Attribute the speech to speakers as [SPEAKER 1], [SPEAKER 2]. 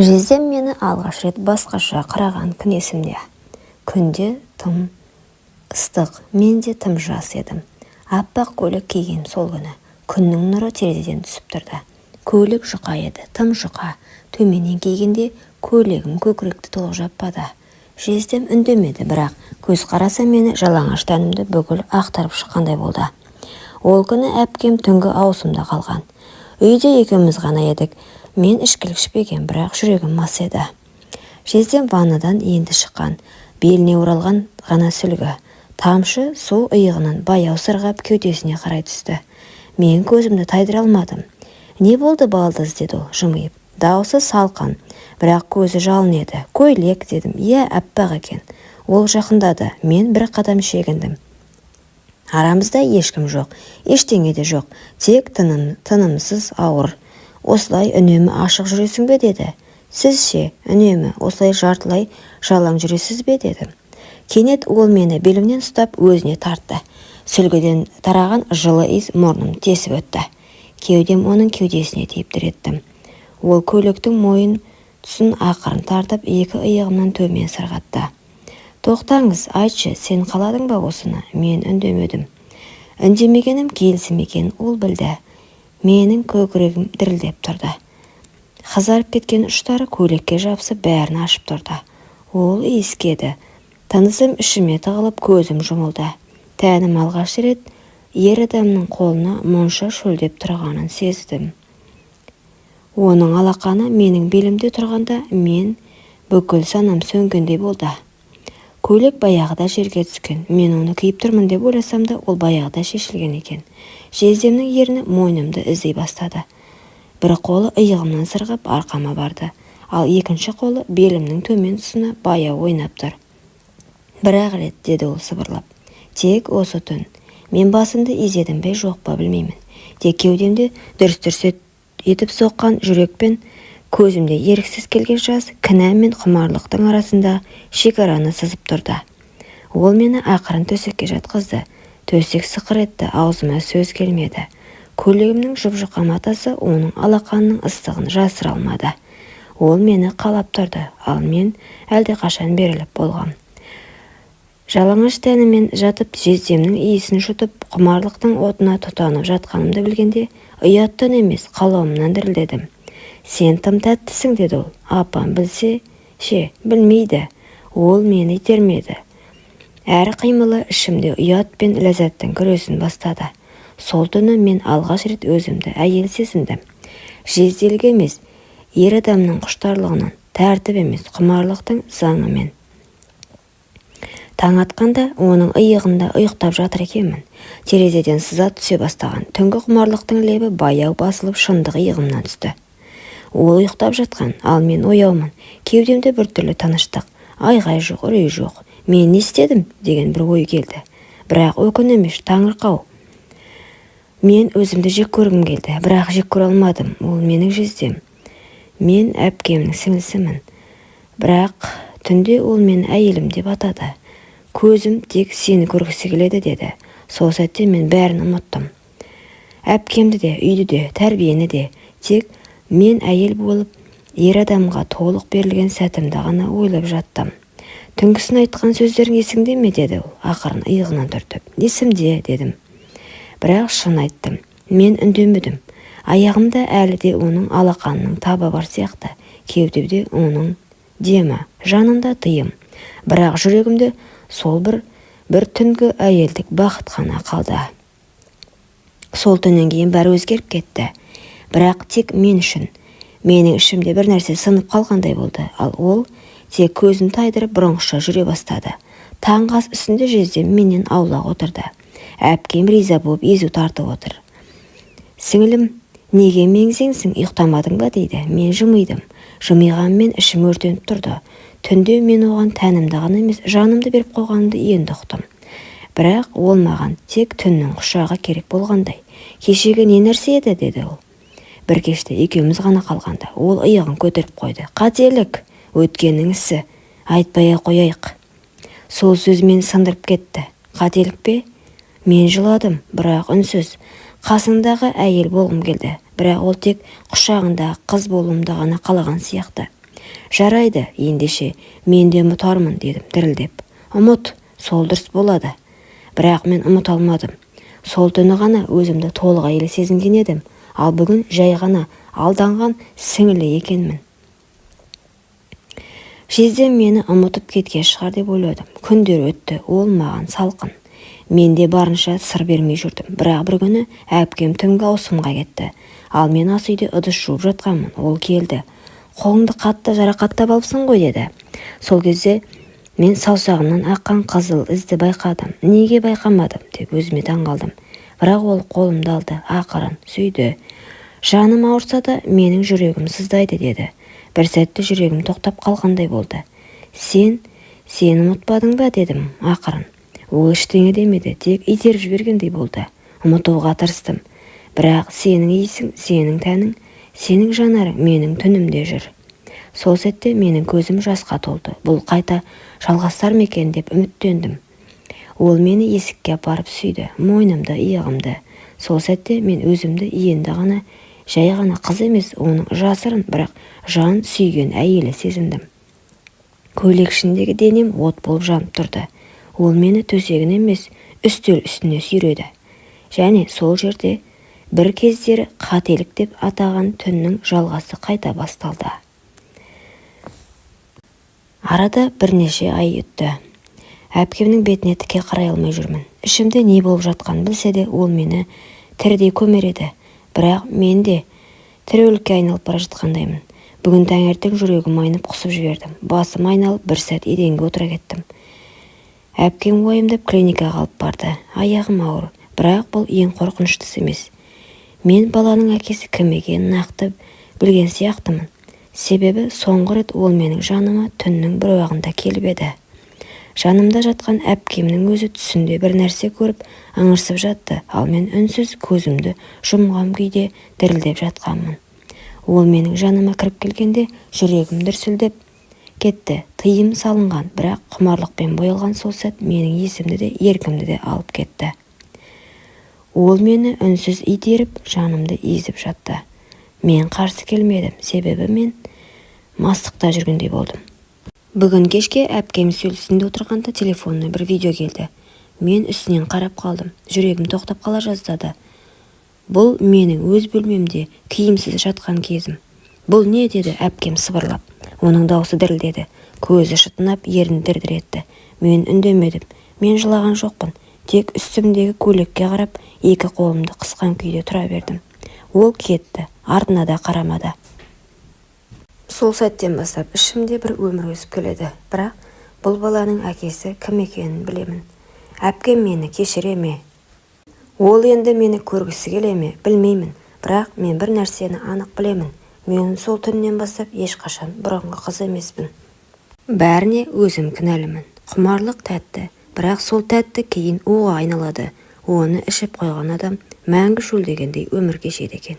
[SPEAKER 1] Жездем мені алғаш рет басқаша қараған күн есімде. Күнде тым ыстық, мен де тым жас едім. Аппақ көйлек киген сол күні. Күннің нұры терезеден түсіп тұрды. Көйлек жұқа еді, тым жұқа. Төменнен кигенде көйлегім көкіректі толық жаппады. Жездем үндемеді, бірақ көз қараса мені жалаңаш тәнімді бүкіл ақтарып шыққандай болды. Ол күні әпкем түнгі аусымда қалған. Үйде екеуміз ғана едік. Мен ішкілік ішпеген, бірақ жүрегім мас еді. Жездем ваннадан енді шыққан, беліне оралған ғана сүлгі. Тамшы су иығынан баяу сырғап кеудесіне қарай түсті. Мен көзімді тайдыра алмадым. «Не болды, балдыз?» деді ол жымиып. Даусы салқын, бірақ көзі жалын еді. «Көйлек» дедім. «Иә, аппақ екен». Ол жақындады. Мен бір қадам шегіндім. Арамызда ешкім жоқ, ештеңе де жоқ. Тек тынымсыз ауыр. «Осылай үнемі ашық жүресің бе?» деді. «Сіз ше, үнемі осылай жартылай жалаң жүресіз бе?» дедім. Кенет ол мені белімнен ұстап өзіне тартты. Сүлгіден тараған жылы иіс мұрным тесіп өтті. Кеудем оның кеудесіне тиіп еттім. Ол көйлектің мойын тұсын ақырын тартып, екі иығымнан төмен сырғатты. «Тоқтаңыз, айтшы, сен қаладың ба осыны?» Мен үндемедім. Үндемегенім келісім екен, ол білді. Менің көкірегім дірілдеп тұрды. Қызарып кеткен ұштары көйлекке жабысып бәрін ашып тұрды. Ол иіскеді. Тынысым ішіме тығылып көзім жұмылды. Тәнім алғаш рет ер адамның қолына мұнша шөлдеп тұрғанын сездім. Оның алақаны менің белімде тұрғанда мен бүкіл санам сөнгендей болды. Көйлек баяғыда жерге түскен. Мен оны киіп тұрмын деп ойласам да, ол баяғыда шешілген екен. Жездемнің ерні мойнымды іздей бастады. Бір қолы иығымнан сырғып арқама барды, ал екінші қолы белімнің төмен тұсына баяу ойнап тұр. «Бір-ақ рет», деді ол сыбырлап. «Тек осы түн. Мен басымды изедім бе жоқ па білмеймін. Тек кеудемде дүрс-дүрс етіп соққан жүрекпен көзімде еріксіз келген жас кінә мен құмарлықтың арасында шекараны сызып тұрды. Ол мені ақырын төсекке жатқызды. Төсек сықыр етті, аузыма сөз келмеді. Көйлегімнің жұп-жұқа матасы оның алақанының ыстығын жасыра алмады. Ол мені қалап тұрды, ал мен әлдеқашан беріліп болғам. Жалаңаш тәнімен жатып, жездемнің иісін жұтып, құмарлықтың отына тұтанып жатқанымды білгенде, ұяттан емес, қалауымнан дірілдедім. «Сен тым тәттісің», деді ол. «Апам білсе, ше, білмейді». Ол мені итермеді. Әр қимылы ішімде ұят пен ләззаттың күресін бастады. Сол түні мен алғаш рет өзімді әйел сезіндім. Жезделік емес, ер адамның құштарлығынан, тәртіп емес, құмарлықтың заңымен. Таң атқанда оның иығында ұйықтап жатыр екенмін. Терезеден сыза түсе бастаған түнгі құмарлықтың лебі баяу басылып шындық иығымнан түсті. Ол ұйықтап жатқан, ал мен ояумын. Кеудемде біртүрлі тыныштық, айғай жоқ, үрей жоқ. «Мен не істедім?» деген бір ой келді. Бірақ өкінемеш, таңырқау. Мен өзімді жек көргім келді, бірақ жек көре алмадым. Ол менің жездем. Мен әпкемнің сіңлісімін. Бірақ түнде ол мені әйелім деп атады. «Көзім тек сені көргісі келеді» деді. Сол сәтте мен бәрін ұмыттым. Әпкемді де, үйді де, тәрбиені де. Тек мен әйел болып, ер адамға толық берілген сәтімді ғана ойлап жаттым. «Түнгісін айтқан сөздерің есіңде ме?» деді ол, ақырын иығынан түртіп. «Есімде» дедім. Бірақ шын айттым. Мен үндемедім. Аяғымда әлі де оның алақанының табы бар сияқты. Кеудемде оның демі, жанымда тыйым. Бірақ жүрегімде сол бір түнгі әйелдік бақыт қана қалды. Сол түннен кейін бәрі өзгеріп кетті. Бірақ тек мен үшін. Менің ішімде бір нәрсе сынып қалғандай болды, ал ол тек көзін тайдырып бұрынғыша жүре бастады. Таңғы ас үстінде жездем менен аулақ отырды. Әпкем риза болып езу тартып отыр. «Сіңілім, неге меңзеңсің, ұйықтамадың ба?» дейді. Мен жымидым. Жымиғанмен ішім өртеніп тұрды. Түнде мен оған тәнімді ғана емес, жанымды беріп қойғанымды енді ұқтым. Бірақ ол маған тек түннің құшағы керек болғандай. «Кешегі не нәрсе еді?» деді ол. Бір кеште екеуміз ғана қалғанда, ол иығын көтеріп қойды. «Қателік, өткеннің ісі, айтпай қояйық». Сол сөз мені сындырып кетті. «Қателік пе?» Мен жыладым, бірақ үнсіз. Қасындағы әйел болғым келді, бірақ ол тек құшағында қыз болуымды ғана қалаған сияқты. Жарайды, ендеше мен де ұмытармын дедім дірілдеп. Ұмыт, сол дұрыс болады. Бірақ мен ұмыта алмадым. Сол түні ғана өзімді толық әйел сезінген едім, ал бүгін жай ғана алданған сіңілі екенмін. Жездем мені ұмытып кеткен шығар деп ойладым. Күндер өтті, ол маған салқын. Мен де барынша сыр бермей жүрдім. Бірақ бір күні әпкем түнгі ауысымға кетті. Ал мен ас үйде ыдыс жуып жатқанмын. Ол келді. Қолыңды қатты жарақаттап алыпсың ғой деді. Сол кезде мен саусағымнан аққан қызыл ізді байқадым. Неге байқамадым деп өзіме таңғалдым. Бірақ ол қолымды алды, ақырын сүйді. Жаным ауырса да менің жүрегім сыздайды деді. Бір сәтте жүрегім тоқтап қалғандай болды. Сен ұмытпадың ба дедім ақырын. Ол ештеңе демеді, тек итеріп жібергендей болды. Ұмытуға тырыстым. Бірақ сенің иісің, сенің тәнің, сенің жанарың менің түнімде жүр. Сол сәтте менің көзім жасқа толды. Бұл қайта жалғастар ма екен деп үміттендім. Ол мені есікке апарып сүйді, мойнымды, иығымды. Сол сәтте мен өзімді енді ғана, жай ғана қыз емес, оның жасырын, бірақ жан сүйген әйелі сезіндім. Көйлек ішіндегі денем от болып жанып тұрды. Ол мені төсегін емес, үстел үстіне сүйреді. Және сол жерде бір кездері қателік деп атаған түннің жалғасы қайта басталды. Арада бірнеше ай өтті. Әпкемнің бетіне тіке қарай алмай жүрмін. Ішімде не болып жатқан білсе де, ол мені тірідей көмереді. Бірақ мен де тірі өлікке айналып бара жатқандаймын. Бүгін таңертең жүрегім айнып құсып жібердім. Басым айналып бір сәт еденге отыра кеттім. Әпкем уайымдап клиникаға алып барды. Аяғым ауыр, бірақ бұл ең қорқыныштысы емес. Мен баланың әкесі кім екенін нақты білген сияқтымын. Себебі соңғы рет ол менің жаныма түннің бір уағында келіп еді. Жанымда жатқан әпкемнің өзі түсінде бір нәрсе көріп ыңырсып жатты, ал мен үнсіз көзімді жұмған күйде дірілдеп жатқанмын. Ол менің жаныма кіріп келгенде жүрегім дүрсілдеп кетті. Тыйым салынған, бірақ құмарлықпен боялған сол сәт менің есімді де еркімді де алып кетті. Ол мені үнсіз итеріп, жанымды езіп жатты. Мен қарсы келмедім, себебі мен мастықта жүргендей болдым. Бүгін кешке әпкем үстелінде отырғанда телефонына бір видео келді. Мен үстінен қарап қалдым. Жүрегім тоқтап қала жаздады. Бұл менің өз бөлмемде киімсіз жатқан кезім. Бұл не деді әпкем сыбырлап. Оның даусы дірілдеді. Көзі шытынап, ерін дір-дір етті. Мен үндемедім. Мен жылаған жоқпын. Тек үстімдегі көйлекке қарап, екі қолымды қысқан күйде тұра бердім. Ол кетті, артына да қарамады. Сол сәттен бастап ішімде бір өмір өсіп келеді. Бірақ бұл баланың әкесі кім екенін білемін. Әпкем мені кешіре ме? Ол енді мені көргісі келе ме? Білмеймін. Бірақ мен бір нәрсені анық білемін. Мен сол түннен бастап ешқашан бұрынғы қыз емеспін. Бәріне өзім кінәлімін. Құмарлық тәтті, бірақ сол тәтті кейін уға айналады. Оны ішіп қойған адам мәңгі шөлдегендей өмір кешеді екен.